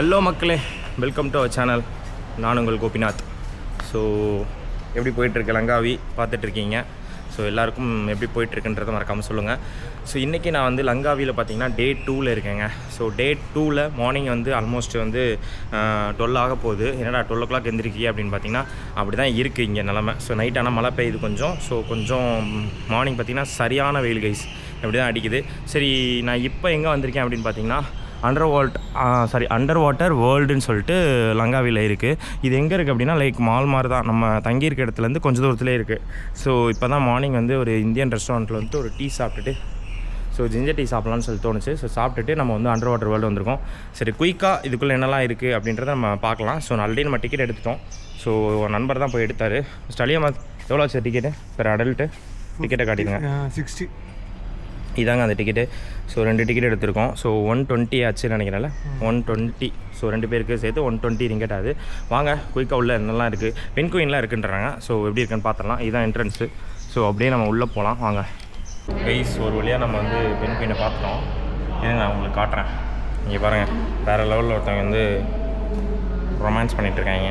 Hello மக்களே, welcome to our channel. நான் உங்கள் கோபிநாத். ஸோ எப்படி போயிட்டுருக்கு லங்காவி பார்த்துட்ருக்கீங்க. ஸோ எல்லாருக்கும் எப்படி போயிட்டுருக்குன்றதை மறக்காமல் சொல்லுங்கள். ஸோ இன்றைக்கி நான் வந்து லங்காவியில் பார்த்தீங்கன்னா டே 2ல் இருக்கேங்க. ஸோ டே 2ல் மார்னிங் வந்து ஆல்மோஸ்ட் வந்து 12 ஆக போகுது. என்னடா 12 o'clock எந்திரிக்கி அப்படின்னு பார்த்தீங்கன்னா அப்படி தான் இருக்குது இங்கே நிலமை. ஸோ நைட் ஆனால் மழை பெய்யுது கொஞ்சம். ஸோ கொஞ்சம் மார்னிங் பார்த்திங்கன்னா சரியான வெயில் கைஸ் அப்படி தான் அடிக்குது. சரி, நான் இப்போ எங்கே வந்திருக்கேன் அப்படின்னு பார்த்தீங்கன்னா அண்டர் வாட்டர் வேர்ல்டுன்னு சொல்லிட்டு லங்காவியில் இருக்குது. இது எங்கே இருக்குது அப்படின்னா லைக் மால் மாதிரி தான், நம்ம தங்கியிருக்க இடத்துலேருந்து கொஞ்சம் தூரத்துலேயே இருக்குது. ஸோ இப்போ தான் மார்னிங் வந்து ஒரு இந்தியன் ரெஸ்டாரண்ட்டில் வந்துட்டு ஒரு டீ சாப்பிட்டுட்டு, ஸோ ஜிஞ்சர் டீ சாப்பிட்லான்னு சொல்லி தோணுச்சு. ஸோ சாப்பிட்டுட்டு நம்ம வந்து அண்டர் வாட்டர் வேர்ல்டு வந்திருக்கோம். சரி, குயிக்காக இதுக்குள்ளே என்னெல்லாம் இருக்குது அப்படின்றத நம்ம பார்க்கலாம். ஸோ ஆல்ரெடி நம்ம டிக்கெட் எடுத்துட்டோம். ஸோ நண்பர் தான் போய் எடுத்தார். ஸ்டலியமா எவ்வளோ ஆச்சு டிக்கெட்டு பெர் அடல்ட்டு? டிக்கெட்டை காட்டிடுங்க. 60 இதாங்க அந்த டிக்கெட்டு. ஸோ 2 டிக்கெட் எடுத்திருக்கோம். ஸோ 120 ஆச்சுன்னு நினைக்கிறேன்ல, 120. ஸோ 2 பேருக்கு சேர்த்து 120 ரிங்கெட் ஆகுது. வாங்க குயிக்காக உள்ள என்னெல்லாம் இருக்குது, பெண் குயின்லாம் இருக்குன்றாங்க. ஸோ எப்படி இருக்குன்னு பார்த்துடலாம். இதுதான் என்ட்ரன்ஸு. ஸோ அப்படியே நம்ம உள்ளே போகலாம் வாங்க கைஸ். ஒரு வழியாக நம்ம வந்து பெண் குயினை பார்த்துட்டோம். இது நான் உங்களுக்கு காட்டுறேன். இங்கே பாருங்கள், வேறு லெவலில் ஒருத்தவங்க வந்து ரொமான்ஸ் பண்ணிகிட்ருக்காங்க.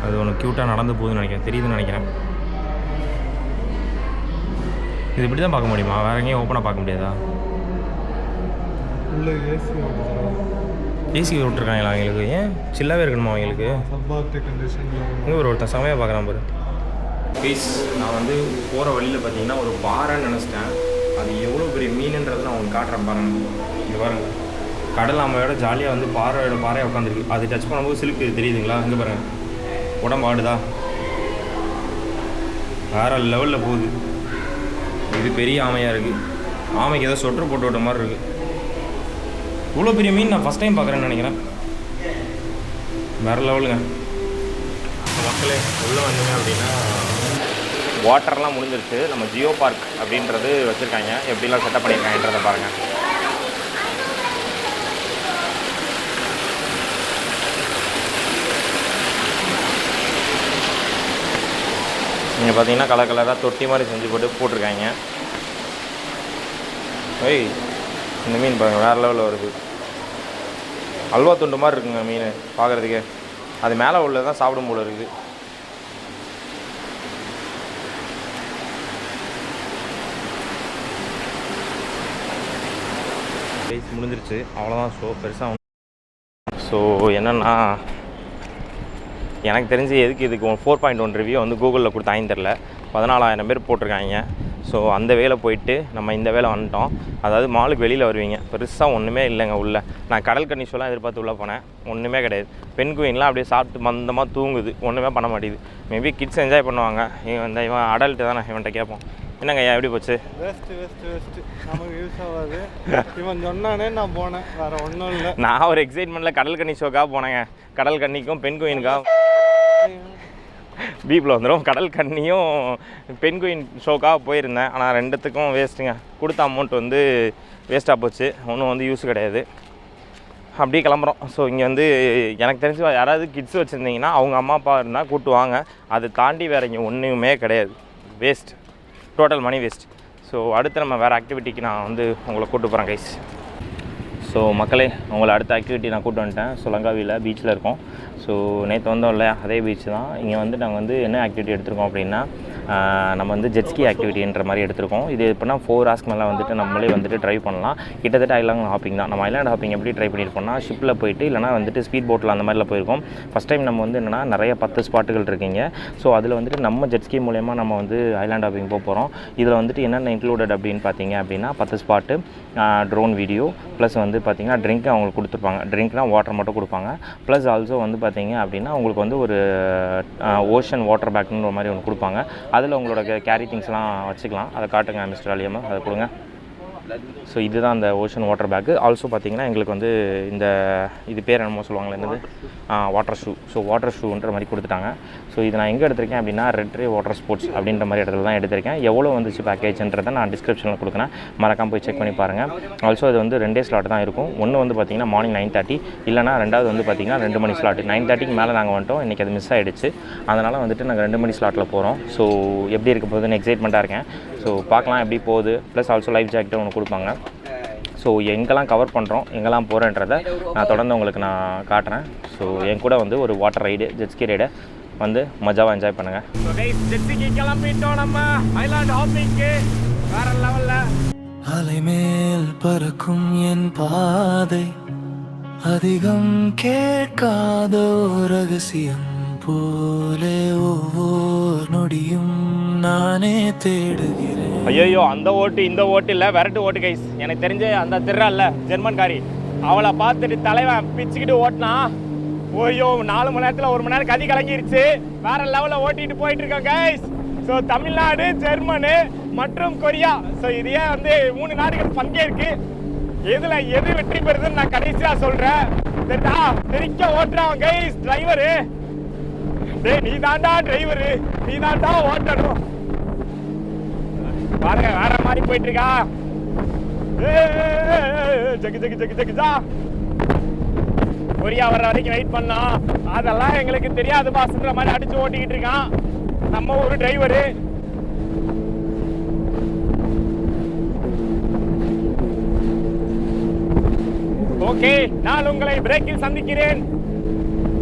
அது ஒன்று க்யூட்டாக நடந்து போகுதுன்னு நினைக்கிறேன், தெரியுதுன்னு நினைக்கிறேன். இது இப்படி தான் பார்க்க முடியுமா? வேறு எங்கேயும் ஓப்பனாக பார்க்க முடியாதா? ஏசி விட்டுருக்காங்களா அவங்களுக்கு? ஏன் சில்லாகவே இருக்கணுமா அவங்களுக்கு? இங்கே ஒருத்தன் சமையாக பார்க்குறான் பாரு. ப்ளீஸ், நான் வந்து போகிற வழியில் பார்த்தீங்கன்னா ஒரு பாறைன்னு நினச்சிட்டேன். அது எவ்வளோ பெரிய மீனுன்றதை நான் உங்களுக்கு காட்டுறேன் பாருங்க. இங்கே பாருங்க, கடல் அம்மையோட ஜாலியாக வந்து பாறையாக உட்காந்துருக்கு. அது டச் பண்ணும்போது சிலுக்கு தெரியுதுங்களா? இங்கே பாருங்கள், உடம்பு ஆடுதா? வேறு லெவலில் போகுது. இது பெரிய ஆமையாக இருக்குது. ஆமைக்கு ஏதோ சொட்டர் போட்டு விட்ட மாதிரி இருக்குது. இவ்வளோ பெரிய மீன் நான் ஃபஸ்ட் டைம் பார்க்குறேன்னு நினைக்கிறேன். வேறு லெவலுங்க. மக்களே உள்ளே வந்தீங்க அப்படின்னா வாட்டர்லாம் முடிஞ்சிருச்சு. நம்ம ஜியோ பார்க் அப்படின்றது வச்சுருக்காங்க. எப்படிலாம் செட்டப் பண்ணியிருக்காங்கன்றதை பாருங்கள். இங்கே பார்த்தீங்கன்னா கலர் கலராக தொட்டி மாதிரி செஞ்சு போட்டிருக்காங்க. ஓய், இந்த மீன் பாருங்கள், வேறு லெவலில் வருது. அல்வா துண்டு மாதிரி இருக்குங்க மீன் பார்க்குறதுக்கே. அது மேலே உள்ளது தான் சாப்பிடும் போல இருக்குது. முடிஞ்சிருச்சு, அவ்வளோதான். ஷோ பெருசாக. ஸோ என்னென்னா, எனக்கு தெரிஞ்சு எதுக்கு இதுக்கு 4.1 ரிவ்யூ வந்து கூகுளில் கொடுத்தாங்கன்னு தெரில. 14,000 பேர் போட்டிருக்காங்க. ஸோ அந்த வேலை போயிட்டு நம்ம இந்த வேலை வந்துட்டோம். அதாவது மாலுக்கு வெளியில் வருவீங்க, பெருசாக ஒன்றுமே இல்லைங்க உள்ளே. நான் கடல் கன்னி ஷோலாம் எதிர்பார்த்து உள்ளே போனேன், ஒன்றுமே கிடையாது. பெண் குயின்லாம் அப்படியே சாப்பிட்டு மந்தமாக தூங்குது, ஒன்றுமே பண்ண மாட்டேங்குது. மேபி கிட்ஸ் என்ஜாய் பண்ணுவாங்க. இவன் அடல்ட்டு தானே, இவன்கிட்ட கேட்போம். என்னங்க ஐயா எப்படி போச்சு? வேஸ்ட்டு நமக்கு யூஸ் ஆகாது. இவன் சொன்னானே நான் போனேன், வேறு ஒன்றும் இல்லை. நான் ஒரு எக்ஸைட்மெண்ட்டில் கடல் கன்னி ஷோக்காக போனேங்க. கடல் கன்னிக்கும் பெண் குயினுக்காக பீப்பில் வந்துடும். கடல் கன்னியும் பெண் குயின் ஷோக்காக போயிருந்தேன். ஆனால் ரெண்டுத்துக்கும் வேஸ்ட்டுங்க. கொடுத்த அமௌண்ட் வந்து வேஸ்ட்டாக போச்சு. ஒன்றும் வந்து யூஸ் கிடையாது. அப்படியே கிளம்புறோம். ஸோ இங்கே வந்து எனக்கு தெரிஞ்சு யாராவது கிட்ஸ் வச்சுருந்தீங்கன்னா அவங்க அம்மா அப்பா இருந்தால் கூப்பிட்டு வாங்க. அதை தாண்டி வேறு இங்கே ஒன்றுமே கிடையாது. Waste, total money waste. So அடுத்து நம்ம வேறு ஆக்டிவிட்டிக்கு நான் வந்து உங்களை கூப்பிட்டு போகிறேன் கைஸ். ஸோ மக்களே, உங்களை அடுத்த ஆக்டிவிட்டி நான் கூப்பிட்டு வந்துட்டேன். ஸோ லங்காவியில் பீச்சில் இருக்கோம். ஸோ நேற்று வந்தோம் இல்லையா, அதே பீச் தான். இங்கே வந்து நாங்கள் வந்து என்ன ஆக்டிவிட்டி எடுத்திருக்கோம் அப்படின்னா, நம்ம வந்து ஜெட்ஸ்கி ஆக்டிவிட்டின்ற மாதிரி எடுத்திருக்கோம். இது எப்படின்னா 4 hours மேலே வந்துட்டு நம்மளே வந்துட்டு ட்ரைவ் பண்ணலாம். கிட்டத்தட்ட ஐலாண்ட் ஹாப்பிங் தான். நம்ம ஐலாண்ட் ஹாப்பிங் எப்படி ட்ரை பண்ணியிருக்கோம்னா, ஷிப்பில் போயிட்டு இல்லைனா வந்துட்டு ஸ்பீட் போட்டில் அந்த மாதிரிலாம் போயிருக்கோம். ஃபஸ்ட் டைம் நம்ம வந்து என்னென்னா நிறைய 10 ஸ்பாட்டுகள் இருக்கீங்க. ஸோ அதில் வந்துட்டு நம்ம ஜெட்ஸ்கி மூலயமா நம்ம வந்து ஐலாண்ட் ஹாப்பிங் போகிறோம். இதில் வந்துட்டு என்னென்ன இன்க்ளூடட் அப்படின்னு பார்த்தீங்க அப்படின்னா 10 ஸ்பாட்டு, ட்ரோன் வீடியோ, ப்ளஸ் வந்து பார்த்திங்கன்னா ட்ரிங்க் அவங்களுக்கு கொடுத்துருப்பாங்க. ட்ரிங்க்னால் வாட்டர் மட்டும் கொடுப்பாங்க. ப்ளஸ் ஆல்சோ வந்து பார்த்திங்க அப்படின்னா உங்களுக்கு வந்து ஒரு ஓஷன் வாட்டர் பேக்னு ஒரு மாதிரி ஒன்று கொடுப்பாங்க. அதில் உங்களோட கேரி திங்ஸ்லாம் வச்சுக்கலாம். அதை காட்டுங்க மிஸ்டர் அலியம்மா, அதை கொடுங்க. ஸோ இதுதான் அந்த ஓஷன் வாட்டர் பேக்கு. ஆல்சோ பார்த்திங்கன்னா எங்களுக்கு வந்து இது பேர் என்னமோ சொல்லுவாங்களே, என்னது வாட்டர் ஷூ. ஸோ வாட்டர் ஷூன்ற மாதிரி கொடுத்துட்டாங்க. ஸோ இது நான் எங்கே எடுத்திருக்கேன் அப்படின்னா ரெட்ரே வாட்டர் ஸ்போர்ட்ஸ் அப்படின்ற மாதிரி இடத்துல தான் எடுத்திருக்கேன். எவ்வளோ வந்துச்சு பேக்கேஜ்ன்றதை நான் டிஸ்கிரிப்ஷனில் கொடுக்குறேன், மறக்காமல் போய் செக் பண்ணி பாருங்கள். ஆல்சோ இது வந்து 2 ஸ்லாட் தான் இருக்கும். ஒன்று வந்து பார்த்திங்கன்னா மார்னிங் 9:30, இல்லைனா ரெண்டாவது வந்து பார்த்திங்கன்னா 2 மணி ஸ்லாட். 9:30க்கு மேலே நாங்கள் வந்துட்டோம். இன்றைக்கி அது மிஸ் ஆகிடுச்சு. அதனால் வந்துட்டு நாங்கள் 2 மணி ஸ்லாட்டில் போகிறோம். ஸோ எப்படி இருக்க போகுதுன்னு எக்ஸைட்மெண்ட்டாக இருக்கேன். ஸோ பார்க்கலாம் எப்படி போகுது. ப்ளஸ் ஆல்சோ லைஃப் ஜாக்கெட்டும் ஒன்று கொடுப்பாங்க. ஸோ எங்கெல்லாம் கவர் பண்ணுறோம், எங்கெல்லாம் போகிறேன்றதை நான் தொடர்ந்து உங்களுக்கு நான் காட்டுறேன். ஸோ என் கூட வந்து ஒரு வாட்டர் ரைடு, ஜெட்ஸ்கி ரைடு வந்து மஜாவாக என்ஜாய் பண்ணுங்கள். ஸோ கைஸ், ஜெட்ஸ்கி கிளம்பிட்டோம் நம்ம ஐலாண்ட் ஹாப்பிங்க்கு. வேற லெவலில் அலை மேல் பறக்கும் என் பாதை, அதிகம் கேட்காத ரகசியம் போலே ஒவ்வொரு நொடியும் நானே தேடுகிறேன். ஐயோ, அந்த ஓட்டு இந்த ஓட்டு இல்லை, விரட்டு ஓட்டு கைஸ். எனக்கு தெரிஞ்ச அந்த திருறால ஜெர்மன்காரி, அவளை பார்த்துட்டு தலைவன் பிச்சுக்கிட்டு ஓட்டினா, ஓய்யோ 4 மணி நேரத்தில் 1 மணி நேரம் கதி கலங்கிருச்சு. வேற லெவலில் ஓட்டிட்டு போயிட்டு இருக்கோம் கைஸ். ஸோ தமிழ்நாடு, ஜெர்மனு மற்றும் கொரியா, ஸோ இதையே வந்து 3 நாடுகள் பங்கேற்கு. எதுல எது வெற்றி பெறுதுன்னு நான் கடைசியாக சொல்கிறேன். சரிடா, தெரிக்க ஓட்டுறான் கைஸ் டிரைவரு. டேய், நீ தாண்டா டிரைவரு, நீ தாண்டா ஓட்டணும். பாருங்க, வேற மாதிரி போயிட்டு இருக்கா. ஜக்கு ஜக்கு ஜக்கு ஜக்கு ஜா. கொரியா வர்ற வரைக்கும் வெயிட் பண்ணோம். அதெல்லாம் எங்களுக்கு தெரியாது பாஸ்ன்ற மாதிரி அடிச்சு ஓட்டிக்கிட்டு இருக்கான் நம்ம ஒரு டிரைவரு. ஓகே, நான் உங்களை பிரேக்கில் சந்திக்கிறேன்.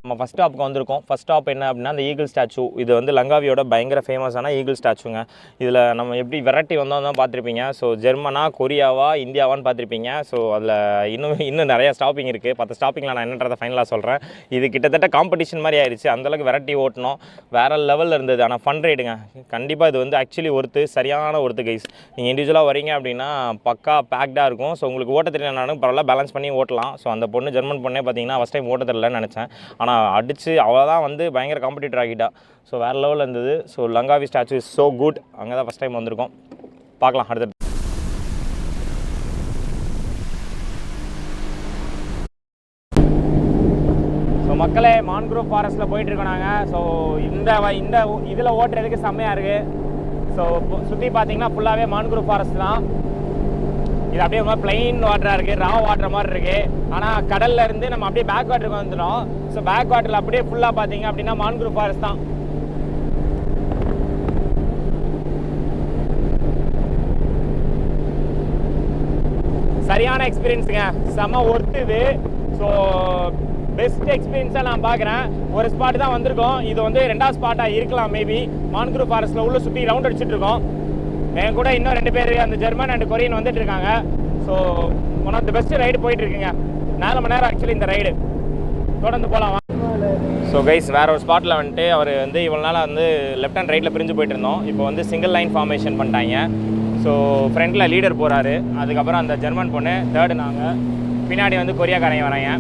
நம்ம ஃபஸ்ட் ஸ்டாப்புக்கு வந்திருக்கோம். ஃபஸ்ட் ஸ்டாப் என்ன அப்படின்னா அந்த ஈகிள் ஸ்டாச்சு. இது வந்து லங்காவியோட பயங்கர ஃபேமஸான ஈகிள் ஸ்டாச்சுங்க. இதில் நம்ம எப்படி வெரைட்டி வந்தோம் தான் பார்த்துருப்பீங்க. ஸோ ஜெர்மனா, கொரியாவா, இந்தியாவான்னு பார்த்துருப்பீங்க. ஸோ அதில் இன்னும் நிறையா ஸ்டாப்பிங் இருக்குது. 10 ஸ்டாப்பிங்கில் நான் என்னன்றதை ஃபைனலாக சொல்கிறேன். இது கிட்டத்தட்ட காம்படிஷன் மாதிரி ஆயிடுச்சு. அந்தளவுக்கு வெரைட்டி ஓட்டணும், வேறு லெவலில் இருந்தது. ஆனால் ஃபன் ரைடுங்க, கண்டிப்பாக இது வந்து ஆக்சுவலி சரியான கைஸ். நீங்கள் இண்டிவிஜுவலாக வரீங்க அப்படின்னா பக்கா பேக்டாக இருக்கும். ஸோ உங்களுக்கு ஓட்ட தெரியலனாலும் பரவாயில்ல, பேலன்ஸ் பண்ணி ஓட்டலாம். ஸோ அந்த பொண்ணு ஜெர்மன் பொண்ணே பார்த்தீங்கன்னா ஃபஸ்ட் டைம் ஓட்ட தெரியலன்னு நினச்சேன். ஆனால் அடித்து அவள் தான் வந்து பயங்கர காம்படிட்டர் ஆகிட்டா. ஸோ வேறு லெவலில் இருந்தது. So Langkawi statue is so good. அங்கே தான் ஃபஸ்ட் டைம் வந்திருக்கோம். பார்க்கலாம் அடுத்தது. ஸோ மக்களே, மான்க்ரோவ் ஃபாரஸ்ட்டில் போயிட்டுருக்கோம் நாங்கள். ஸோ இந்த இதில் ஓட்டுறதுக்கு செம்மையாக இருக்குது. ஸோ சுற்றி பார்த்தீங்கன்னா ஃபுல்லாகவே மான்க்ரோவ் ஃபாரஸ்ட் தான். இது அப்படியே ரொம்ப பிளெயின் வாட்டராக இருக்குது, ரா வாட்டர் மாதிரி இருக்குது. ஆனால் கடலில் இருந்து நம்ம அப்படியே பேக் வாட்டருக்கு வந்துடும். ஸோ பேக் வாட்டரில் அப்படியே ஃபுல்லாக பார்த்தீங்க அப்படின்னா மான்க்ரோவ் ஃபாரஸ்ட் தான். சரியான எக்ஸ்பீரியன்ஸுங்க, செம்ம ஒர்த்து இது. ஸோ பெஸ்ட் எக்ஸ்பீரியன்ஸாக நான் பார்க்குறேன். ஒரு ஸ்பாட் தான் வந்திருக்கோம். இது வந்து 2வது ஸ்பாட்டாக இருக்கலாம் மேபி. மான்க்ரோவ் ஃபாரஸ்ட்டில் உள்ள சுற்றி ரவுண்ட் அடிச்சுட்டு இருக்கோம். என் கூட இன்னும் 2 பேர் அந்த ஜெர்மன் அண்ட் கொரியன் வந்துட்டு இருக்காங்க. So one of the best ride போயிட்டு இருக்குங்க. 4 மணி நேரம் ஆக்சுவலி இந்த ரைடு. தொடர்ந்து போகலாம். ஸோ கைஸ், வேற ஒரு ஸ்பாட்டில் வந்துட்டு அவர் வந்து இவ்வளோ நாள் வந்து லெஃப்ட் அண்ட் ரைட்டில் பிரிஞ்சு போயிட்டு இருந்தோம். இப்போ வந்து சிங்கிள் லைன் ஃபார்மேஷன் பண்ணிட்டாங்க. ஸோ ஃப்ரண்ட்டில் லீடர் போகிறாரு, அதுக்கப்புறம் அந்த ஜெர்மன் பொண்ணு 3rd, நாங்கள் பின்னாடி வந்து கொரியாக்காரங்க வராங்க.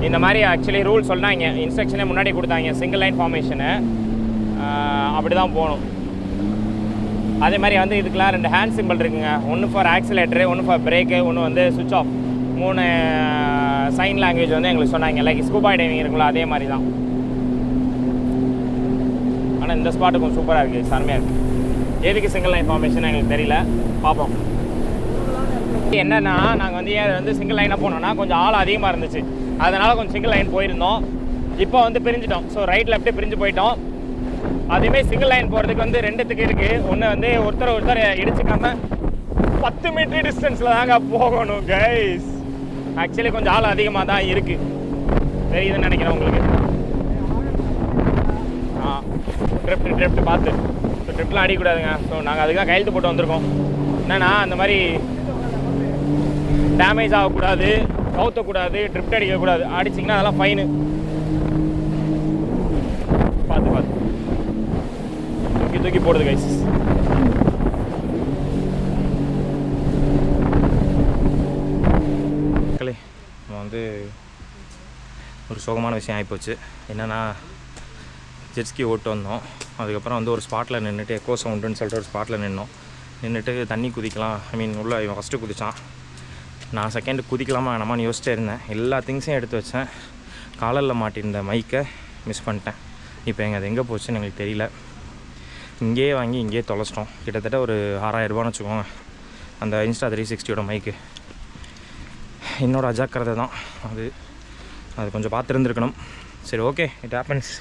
இந்த மாதிரி ஆக்சுவலி ரூல் சொன்னாங்க, இன்ஸ்ட்ரக்ஷனே முன்னாடி கொடுத்தாங்க. சிங்கிள் லைன் ஃபார்மேஷனு அப்படி தான் போகணும். அதே மாதிரி வந்து இதுக்கெலாம் 2 ஹேண்ட் சிம்பிள் இருக்குங்க. ஒன்று ஃபார் ஆக்சிலேட்டரு, ஒன்று ஃபார் பிரேக்கு, ஒன்று வந்து சுவிட்ச் ஆஃப். 3 சைன் லாங்குவேஜ் வந்து எங்களுக்கு சொன்னாங்க. லைக் ஸ்கூபா டைவிங் இருக்குல்ல, அதே மாதிரி தான். ஆனால் இந்த ஸ்பாட்டு கொஞ்சம் சூப்பராக இருக்குது, செம்மையாக இருக்குது. எதுக்கு சிங்கிள் லைன் ஃபார்மேஷன் எங்களுக்கு தெரியல, பார்ப்போம். என்னென்னா நாங்கள் வந்து ஏன் வந்து சிங்கிள் லைனாக போனோன்னா கொஞ்சம் ஆள் அதிகமாக இருந்துச்சு. அதனால் கொஞ்சம் சிங்கிள் லைன் போயிருந்தோம். இப்போ வந்து பிரிஞ்சிட்டோம். ஸோ ரைட் லெஃப்ட்டு பிரிஞ்சு போயிட்டோம். அதேமாதிரி சிங்கிள் லைன் போகிறதுக்கு வந்து 2த்துக்கு இருக்குது. ஒன்று வந்து ஒருத்தர் இடிச்சுக்காம 10 மீட்டர் டிஸ்டன்ஸில் தாங்க போகணும் கைஸ். ஆக்சுவலி கொஞ்சம் ஆள் அதிகமாக தான் இருக்குது, தெரியுதுன்னு நினைக்கிறேன் உங்களுக்கு. ட்ரிப்ட் பார்த்து. ஸோ ட்ரிப்லாம் அடிக்கக்கூடாதுங்க. ஸோ நாங்கள் அதுக்கு தான் கையெழுத்து போட்டு வந்திருக்கோம். என்னென்னா அந்த மாதிரி டேமேஜ் ஆகக்கூடாது, கவுத்தக்கூடாது, ட்ரிப்ட் அடிக்கக்கூடாது. அடிச்சிங்கன்னா அதெல்லாம் ஃபைனு. பார்த்து தூக்கி போடுது கைஸ். மக்களே, நம்ம வந்து ஒரு சோகமான விஷயம் ஆகிப்போச்சு. என்னென்னா ஜெட்ஸ்கி ஓட்டு வந்தோம். அதுக்கப்புறம் வந்து ஒரு ஸ்பாட்டில் நின்றுட்டு எக்கோ சவுண்டுன்னு சொல்லிட்டு ஒரு ஸ்பாட்டில் நின்றுட்டு தண்ணி குதிக்கலாம். உள்ள இவன் ஃபஸ்ட்டு குதித்தான். நான் செகண்டு குதிக்கலாமா வேணாமான்னு யோசிச்சே இருந்தேன். எல்லா திங்ஸையும் எடுத்து வச்சேன். காலரில் மாட்டியிருந்த மைக்கை மிஸ் பண்ணிட்டேன். இப்போ அது எங்கே போச்சுன்னு எங்களுக்கு தெரியல. இங்கேயே வாங்கி இங்கேயே தொலைச்சிட்டோம். கிட்டத்தட்ட ஒரு 6000 ரூபான்னு வச்சுக்கோங்க அந்த இன்ஸ்டா 360யோட மைக்கு. என்னோட அஜாக்கிரதை தான் அது கொஞ்சம் பார்த்துருந்துருக்கணும். சரி, ஓகே, இட் ஹேப்பன்ஸ்.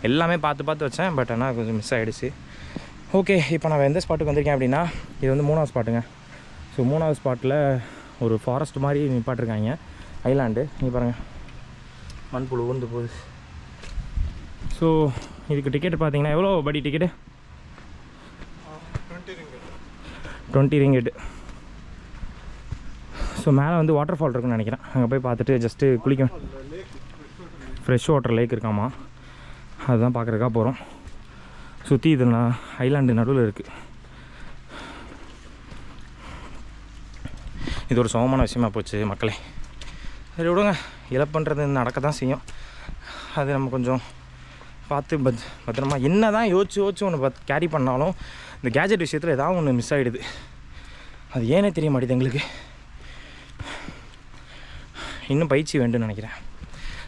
எல்லாமே பார்த்து வச்சேன். பட் ஆனால் கொஞ்சம் மிஸ் ஆகிடுச்சு. ஓகே, இப்போ நான் எந்த ஸ்பாட்டுக்கு வந்திருக்கேன் அப்படின்னா, இது வந்து 3வது ஸ்பாட்டுங்க. ஸோ 3வது ஸ்பாட்டில் ஒரு ஃபாரஸ்ட் மாதிரி நிப்பாட்டிருக்காங்க, ஐலாண்டு. நீங்கள் பாருங்கள், மண்புழு ஊர்ந்து போகுது. ஸோ இதுக்கு டிக்கெட் பார்த்தீங்கன்னா எவ்வளோ படி டிக்கெட்டு? 20 ringgit. ஸோ மேலே வந்து வாட்டர் ஃபால் இருக்குன்னு நினைக்கிறேன். அங்கே போய் பார்த்துட்டு ஜஸ்ட்டு குளிக்கும். ஃப்ரெஷ் வாட்டர் லேக் இருக்காமா, அதுதான் பார்க்குறதுக்காக போகிறோம். சுற்றி இது ஐலாண்டு நடுவில் இருக்குது. இது ஒரு சோகமான விஷயமா போச்சு மக்களே. சரி விடுங்க, இழப்புன்றது நடக்க தான் செய்யும். அது நம்ம கொஞ்சம் பார்த்து பத்திரமா என்ன தான் யோசிச்சு ஒன்று கேரி பண்ணாலும் இந்த கேஜெட் விஷயத்தில் ஏதாவது ஒன்று மிஸ் ஆகிடுது. அது ஏனே தெரிய மாட்டேது எங்களுக்கு. இன்னும் பயிற்சி வேண்டும்னு நினைக்கிறேன்.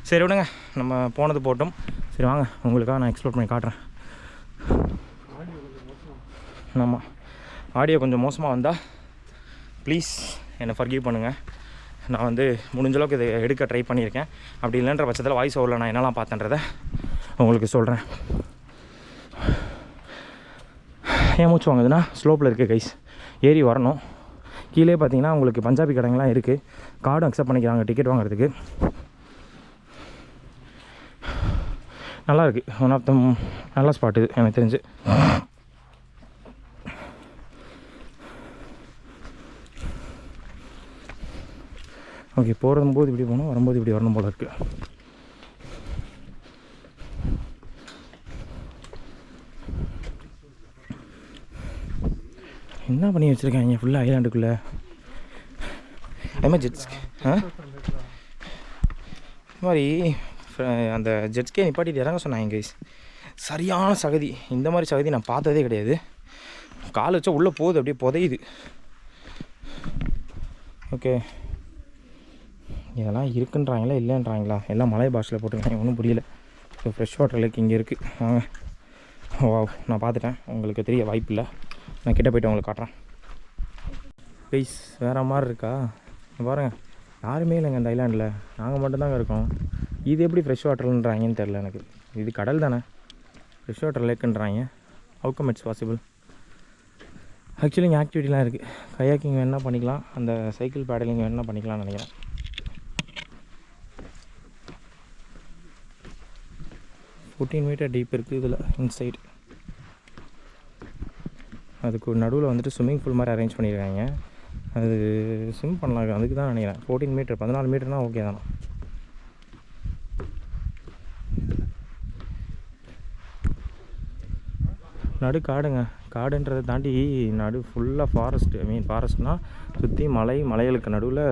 சரி விடுங்க, நம்ம போனது போட்டோம். சரி வாங்க, உங்களுக்காக நான் எக்ஸ்ப்ளோர் பண்ணி காட்டுறேன். ஆமாம், ஆடியோ கொஞ்சம் மோசமாக வந்தால் ப்ளீஸ் என்னை ஃபர்கிவ் பண்ணுங்கள். நான் வந்து முடிஞ்சளவுக்கு இதை எடுக்க ட்ரை பண்ணியிருக்கேன். அப்படி இல்லைன்ற பட்சத்தில் வாய்ஸ் ஓவரில் நான் என்னெல்லாம் பார்த்தேன்றதை உங்களுக்கு சொல்கிறேன். ஏன் மூச்சு வாங்குதுன்னா ஸ்லோப்பில் இருக்குது கைஸ், ஏறி வரணும். கீழே பார்த்தீங்கன்னா உங்களுக்கு பஞ்சாபி கடைங்களாம் இருக்குது, கார்டும் அக்செப்ட் பண்ணிக்கிறாங்க டிக்கெட் வாங்குறதுக்கு. நல்லாயிருக்கு, ஒன் ஆஃப் த நல்ல ஸ்பாட் இது எனக்கு தெரிஞ்சு. ஓகே, போகும்போது இப்படி போகணும், வரும்போது இப்படி வரணும் போல இருக்குது. என்ன பண்ணி வச்சுருக்காங்க ஃபுல்லாக ஐலாண்டுக்குள்ளே? அதுமாதிரி ஜெட்ஸ்கே இது மாதிரி அந்த ஜெட்ஸ்கே நிப்பாட்டிட்டு இறங்க சொன்னாங்க கைஸ். சரியான சகதி, இந்த மாதிரி சகதி நான் பார்த்ததே கிடையாது. கால் வச்சா உள்ளே போகுது, அப்படியே புதையுது. ஓகே, இதெல்லாம் இருக்குன்றாங்களா இல்லைன்றாங்களா? எல்லாம் மலை பாஷையில் போட்டுருக்காங்க, ஒன்றும் புரியல. ஸோ ஃப்ரெஷ் வாட்டர் லேக் இங்கே இருக்குது. வாங்க, வா, நான் பார்த்துட்டேன், உங்களுக்கு தெரிய வாய்ப்பு இல்லை. நான் கிட்டே போய்ட்டு உங்களுக்கு காட்டுறேன். கைஸ் வேறு மாதிரி இருக்கா பாருங்கள், யாருமே இல்லைங்க இந்த ஐலாண்டில், நாங்கள் மட்டும்தாங்க இருக்கோம். இது எப்படி ஃப்ரெஷ் வாட்டர்ன்றாங்கன்னு தெரில எனக்கு. இது கடல் தானே, ஃப்ரெஷ் வாட்டர் லேக்குன்றாங்க. How come it's possible? Actually இங்கே ஆக்டிவிட்டிலாம் இருக்குது. கயாக்கிங் வேணால் பண்ணிக்கலாம், அந்த சைக்கிள் பேடலிங் வேணால் பண்ணிக்கலாம்னு நினைக்கிறேன். மீட்டர் டீப் இருக்குது இதில் இன்சைட். அதுக்கு நடுவில் வந்துட்டு ஸ்விம்மிங் பூல் மாதிரி அரேஞ்ச் பண்ணியிருக்காங்க. அது ஸ்விம் பண்ணலாம், அதுக்கு தான் நினைக்கிறேன். 14 மீட்டர் 14 மீட்டர்னால் ஓகே தானே. நடு காடுங்க, காடுன்றதை தாண்டி நடு ஃபுல்லாக ஃபாரஸ்ட்டு. ஃபாரஸ்ட்னால் சுற்றி மலைகளுக்கு நடுவில்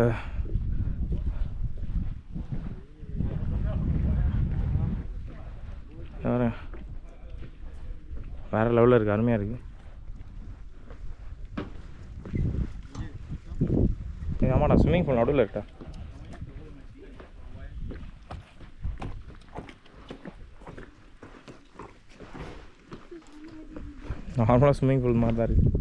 வேறு லெவலில் இருக்குது, அருமையாக இருக்குது. ஆமாடா, ஸ்விம்மிங் பூல் நடுவில் இருக்கா? நார்மலாக ஸ்விம்மிங் பூல் மாதிரி தான் இருக்குது.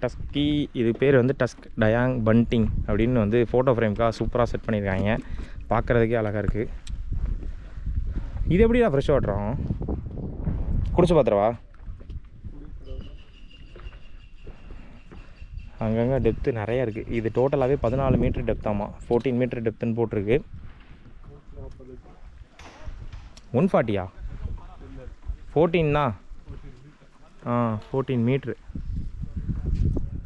டஸ்கி, இது பேர் வந்து டஸ்க் டயாங் பண்டிங் அப்படின்னு வந்து ஃபோட்டோ ஃப்ரேம்க்காக சூப்பராக செட் பண்ணியிருக்காங்க. பார்க்குறதுக்கே அழகாக இருக்குது. இது எப்படிடா ஃப்ரெஷ் வாட்டரும் குடிச்சு பார்த்துருவா? அங்கங்கே டெப்த்து நிறையா இருக்குது. இது டோட்டலாகவே 14 மீட்டர் டெப்த்தாமா, 14 மீட்டர் டெப்த்துன்னு போட்டிருக்கு. 140யா? 14ண்ணா? 14 மீட்ரு.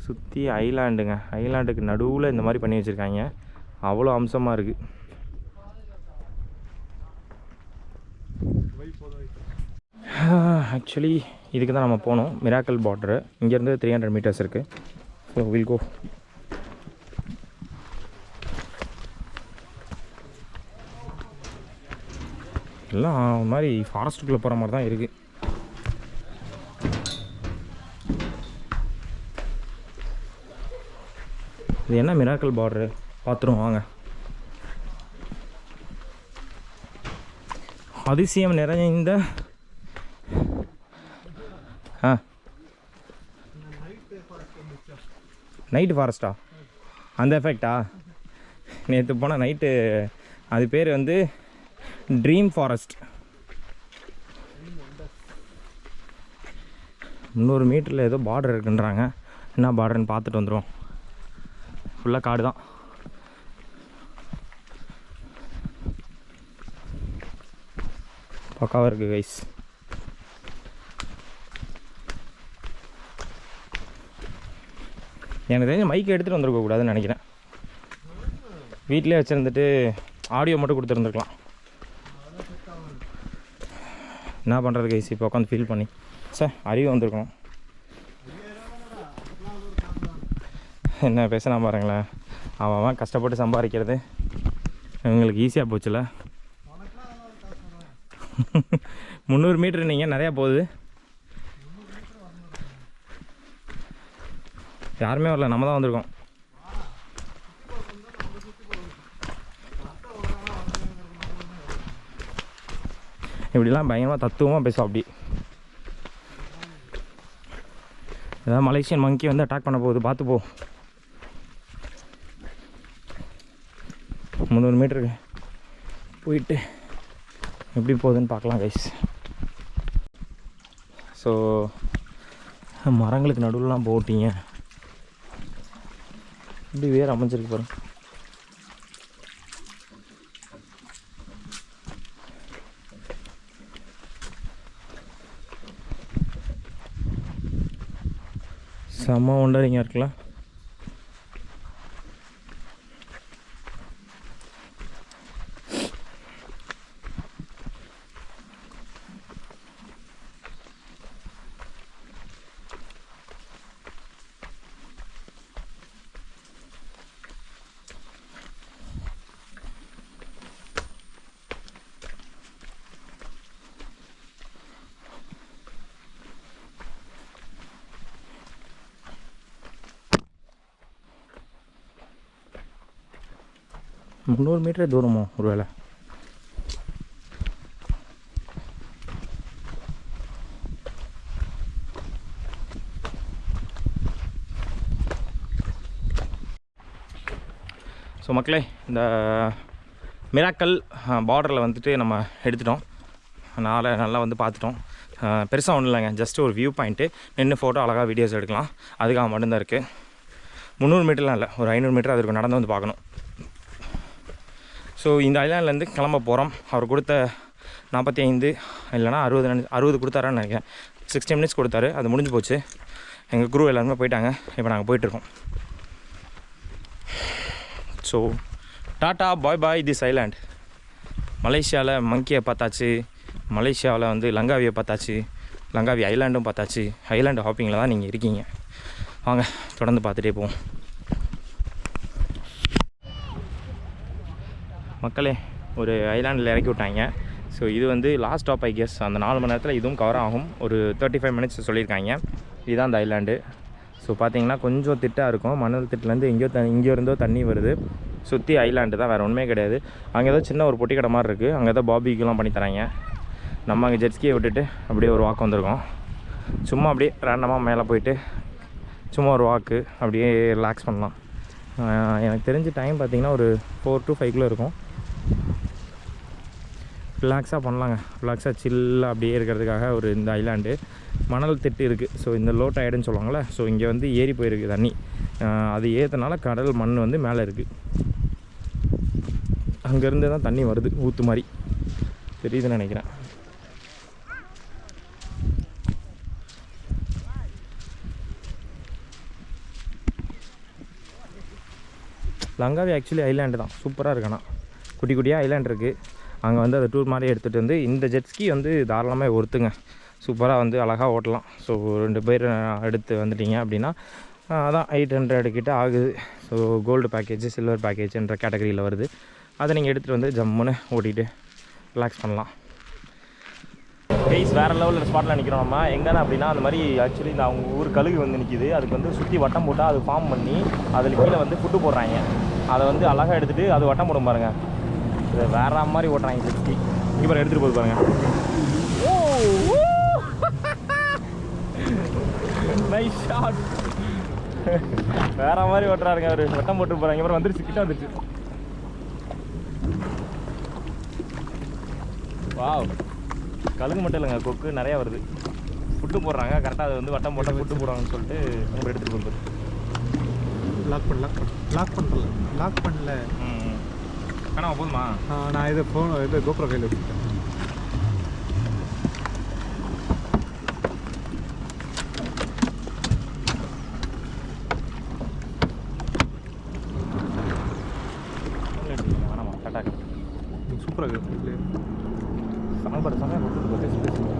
சுற்றி ஐலாண்டுங்க, ஐலாண்டுக்கு நடுவில் இந்த மாதிரி பண்ணி வச்சுருக்காங்க. அவ்வளோ அம்சமாக இருக்குது. ஆக்சுவலி இதுக்கு தான் நம்ம போனோம், மிராக்கல் பார்டரு. இங்கேருந்து 300 மீட்டர்ஸ் இருக்குது. So will go. எல்லாம் ஒரு மாதிரி ஃபாரஸ்ட்டுக்குள்ளே போகிற மாதிரி தான் இருக்குது. இது என்ன மிராக்கல் பார்டரு பார்த்துருவோம் வாங்க. அதிசயம் நிறைந்த நைட்டு ஃபாரஸ்ட்டா? அந்த எஃபெக்டா? நேற்று போனால் நைட்டு, அது பேர் வந்து ட்ரீம் ஃபாரஸ்ட். 300 மீட்டரில் ஏதோ பார்டர் இருக்குன்றாங்க. என்ன பார்டர்னு பார்த்துட்டு வந்துடுவோம். ஃபுல்லாக காடு தான். பக்காவாக இருக்குது கைஸ். எனக்கு தெரிஞ்ச மைக் எடுத்துகிட்டு வந்துருக்கக்கூடாதுன்னு நினைக்கிறேன். வீட்டிலே வச்சுருந்துட்டு ஆடியோ மட்டும் கொடுத்துருந்துருக்கலாம். என்ன பண்ணுறது கைஸ், இப்போ உட்காந்து ஃபீல் பண்ணி சார் அறிவு வந்திருக்கணும். என்ன பேசினா பாருங்களேன், அவன் கஷ்டப்பட்டு சம்பாதிக்கிறது இவங்களுக்கு ஈஸியாக போச்சுல. 300 மீட்ரு நீங்கள் நிறையா போகுது. யாருமே வரல, நம்ம தான் வந்திருக்கோம். இப்படிலாம் பயங்கரமாக தத்துவமாக பேசுவோம். அப்படி ஏதாவது மலேசியன் மங்கி வந்து அட்டாக் பண்ண போகுது, பார்த்து போ. 300 மீட்டருக்கு போயிட்டு எப்படி போகுதுன்னு பார்க்கலாம் கைஸ். ஸோ மரங்களுக்கு நடுவில்லாம் போட்டிங்க, இப்படி வேறு அமைஞ்சிருக்கு பாருங்க. செம்ம ஒண்டரிங்க இருக்கலாம். முந்நூறு மீட்டர் தூரமோ ஒரு வேளை. ஸோ மக்களே, இந்த மிராக்கல் பார்டரில் வந்துட்டு நம்ம எடுத்துட்டோம். நல்லா வந்து பார்த்துட்டோம். பெருசாக ஒன்றும் இல்லைங்க, ஜஸ்ட் ஒரு வியூ பாயிண்ட்டு, நின்று ஃபோட்டோ அழகாக வீடியோஸ் எடுக்கலாம், அதுக்காக மட்டும்தான் இருக்குது. 300 மீட்டர்லாம் இல்லை, ஒரு 500 மீட்டர் அதுக்கு நடந்து வந்து பார்க்கணும். ஸோ இந்த ஐலாண்ட்லேருந்து கிளம்ப போகிறோம். அவர் கொடுத்த 45 இல்லைனா 60 கொடுத்தாரான்னு நினைக்கிறேன். 60 மினிட்ஸ் கொடுத்தாரு, அது முடிஞ்சு போச்சு. எங்கள் குரூ எல்லாருமே போயிட்டாங்க. இப்போ நாங்கள் போயிட்டுருக்கோம். So tata bye bye this island. மலேசியாவில் மங்கியை பார்த்தாச்சு, மலேசியாவில் வந்து லங்காவியை பார்த்தாச்சு, லங்காவி ஐலாண்டும் பார்த்தாச்சு. ஐலாண்டு ஹாப்பிங்கில் தான் நீங்கள் இருக்கீங்க. வாங்க தொடர்ந்து பார்த்துட்டே போவோம். மக்களே, ஒரு ஐலாண்டில் இறக்கி விட்டாங்க. ஸோ இது வந்து லாஸ்ட் ஸ்டாப் ஐ கெஸ். அந்த 4 மணி நேரத்தில் இதுவும் கவர் ஆகும். ஒரு 35 மினிட்ஸ் சொல்லியிருக்காங்க. இதுதான் அந்த ஐலாண்டு. ஸோ பார்த்தீங்கன்னா கொஞ்சம் திட்டாக இருக்கும். மணல் திட்டிலேருந்து இங்கேயோ இருந்தோ தண்ணி வருது. சுற்றி ஐலாண்டு தான், வேறு ஒன்றுமே கிடையாது. அங்கே ஏதோ சின்ன ஒரு பொட்டி கடை மாதிரி இருக்குது, அங்கே ஏதோ பாபிக்குலாம் பண்ணி தராங்க. நம்ம அங்கே ஜெட்ஸ்கியை விட்டுட்டு அப்படியே ஒரு வாக்கு வந்திருக்கோம். சும்மா அப்படியே ரேண்டமாக மேலே போயிட்டு சும்மா ஒரு வாக்கு அப்படியே ரிலாக்ஸ் பண்ணலாம். எனக்கு தெரிஞ்ச டைம் பார்த்திங்கன்னா ஒரு 4 to 5 இருக்கும். ரிலாக்ஸாக பண்ணலாங்க, ரிலாக்ஸாக சில்லாக அப்படியே இருக்கிறதுக்காக ஒரு இந்த ஐலாண்டு. மணல் திட்டு இருக்குது. ஸோ இந்த லோ டயர்டுன்னு சொல்லுவாங்கள்ல, ஸோ இங்கே வந்து ஏறி போயிருக்கு தண்ணி. அது ஏற்றனால கடல் மண் வந்து மேலே இருக்குது. அங்கேருந்து தான் தண்ணி வருது, ஊற்று மாதிரி தெரியுதுன்னு நினைக்கிறேன். லங்காவி ஆக்சுவலி ஐலாண்டு தான், சூப்பராக இருக்குண்ணா. குட்டி குட்டியாக ஐலாண்ட் இருக்குது. அங்கே வந்து அதை டூர் மாதிரி எடுத்துகிட்டு வந்து இந்த ஜெட்ஸ்கி வந்து தாராளமாக ஒருத்துங்க, சூப்பராக வந்து அழகாக ஓட்டலாம். ஸோ 2 பேர் எடுத்து வந்துட்டிங்க அப்படின்னா அதான் 800 கிட்ட ஆகுது. ஸோ கோல்டு பேக்கேஜ், சில்வர் பேக்கேஜ்ன்ற கேட்டகரியில் வருது. அதை நீங்கள் எடுத்துகிட்டு வந்து ஜம்முன்னு ஓட்டிகிட்டு ரிலாக்ஸ் பண்ணலாம். கைஸ், வேறு லெவலில் ஸ்பாட்டில் நிற்கிறோம் நம்ம. எங்கன்னா அப்படின்னா அந்த மாதிரி ஆக்சுவலி இந்த அவங்க ஊர் கழுகு வந்து நிற்கிது. அதுக்கு வந்து சுற்றி வட்டம் போட்டால் அது ஃபார்ம் பண்ணி அதில் கீழே வந்து ஃபுட்டு போடுறாங்க. அதை வந்து அழகாக எடுத்துகிட்டு அது வட்டம் போடும் பாருங்கள். இதை வேற மாதிரி ஓட்டுறாங்க ஜெட்ஸ்கி. இங்கே பாருங்க, எடுத்துகிட்டு போது பாருங்கள். Nice shot. வேற மாதிரி ஓட்டுறாருங்க அவர், வட்டம் போட்டு போகிறாங்க. அப்புறம் வந்துருச்சு, கிட்ட வந்துருச்சு. வாவ், கழுகு மட்டும் இல்லைங்க, கொக்கு நிறையா வருது. ஃபுட்டு போடுறாங்க கரெக்டாக அது வந்து வட்டம் போட்டால் ஃபுட்டு போடுவாங்கன்னு சொல்லிட்டு நம்ம எடுத்துகிட்டு போகிறது. லாக் பண்ணல. ஆனால் போதுமா? நான் இதை கோப்ரோ கையில் வச்சுட்டேன். வேணாமா கரெக்டாக சூப்பராக இருக்குது.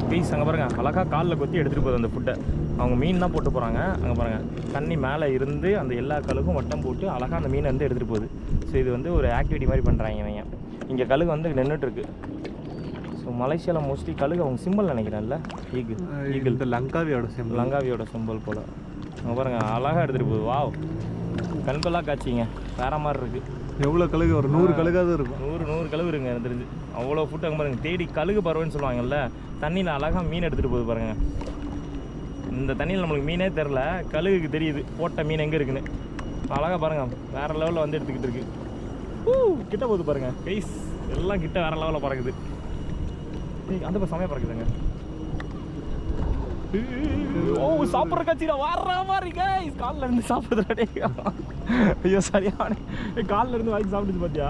பீஸ் அங்கே பாருங்க அழகாக காலில் கொத்தி எடுத்துகிட்டு போகுது அந்த ஃபுட்டை. அவங்க மீன் தான் போட்டு போகிறாங்க. அங்கே பாருங்கள் தண்ணி மேலே இருந்து அந்த எல்லா கழுகும் வட்டம் போட்டு அழகாக அந்த மீனை வந்து எடுத்துகிட்டு போகுது. ஸோ இது வந்து ஒரு ஆக்டிவிட்டி மாதிரி பண்ணுறாங்க இவங்க. இங்கே கழுகு வந்து நின்றுட்டுருக்கு. ஸோ மலேசியாவில் மோஸ்ட்லி கழுகு அவங்க சிம்பிள் நினைக்கிறேன்ல, ஈகிள் இந்த லங்காவியோட சிம்பிள் போல். அங்கே பாருங்கள் அழகாக எடுத்துகிட்டு போகுது. வாவ், கண்கொள்ளா காட்சிங்க, வேறு மாதிரி இருக்குது. எவ்வளோ கழுகு? ஒரு 100 கழுகாவது இருக்கும். 100 கழுகு இருங்க எனக்கு தெரிஞ்சு. அவ்வளோ ஃபுட்டு அங்கே பாருங்கள். தேடி கழுகு பறவைன்னு சொல்லுவாங்கல்ல, தண்ணியில் அழகாக மீன் எடுத்துகிட்டு போகுது பாருங்கள். இந்த தண்ணியில் நம்மளுக்கு மீனே தெரில, கழுகுக்கு தெரியுது போட்ட மீன் எங்கே இருக்குன்னு. அழகாக பாருங்கள் வேறு லெவலில் வந்து எடுத்துக்கிட்டு இருக்கு. கிட்ட போகுது பாருங்கள் கைஸ், எல்லாம் கிட்ட வேறு லெவலில் பறக்குது. அந்த இப்போ சமயம் பறக்குதுங்க. சாப்பிட்ற கட்சியில் வர்ற மாதிரி கைஸ், காலில் இருந்து சாப்பிடுறே. ஐயோ சரியான காலில் இருந்து வாங்கி சாப்பிடுச்சு பார்த்தியா?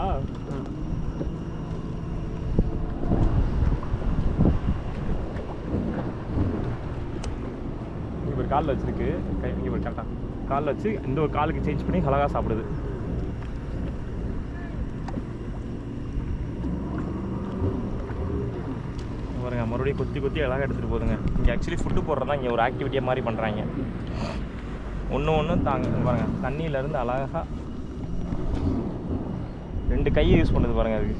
இங்கே ஒரு காலில் வச்சுருக்கு, இங்கே ஒரு கரெக்டாக காலில் வச்சு இந்த ஒரு காலுக்கு சேஞ்ச் பண்ணி அழகாக சாப்பிடுது. பாருங்க மறுபடியும் கொத்தி கொத்தி அழகாக எடுத்துகிட்டு போகுதுங்க. இங்கே ஆக்சுவலி ஃபுட்டு போடுறதா இங்கே ஒரு ஆக்டிவிட்டியாக மாதிரி பண்ணுறாங்க. ஒன்று பாருங்கள் தண்ணியிலேருந்து அழகாக 2 கையை யூஸ் பண்ணுது பாருங்கள் அதுக்கு.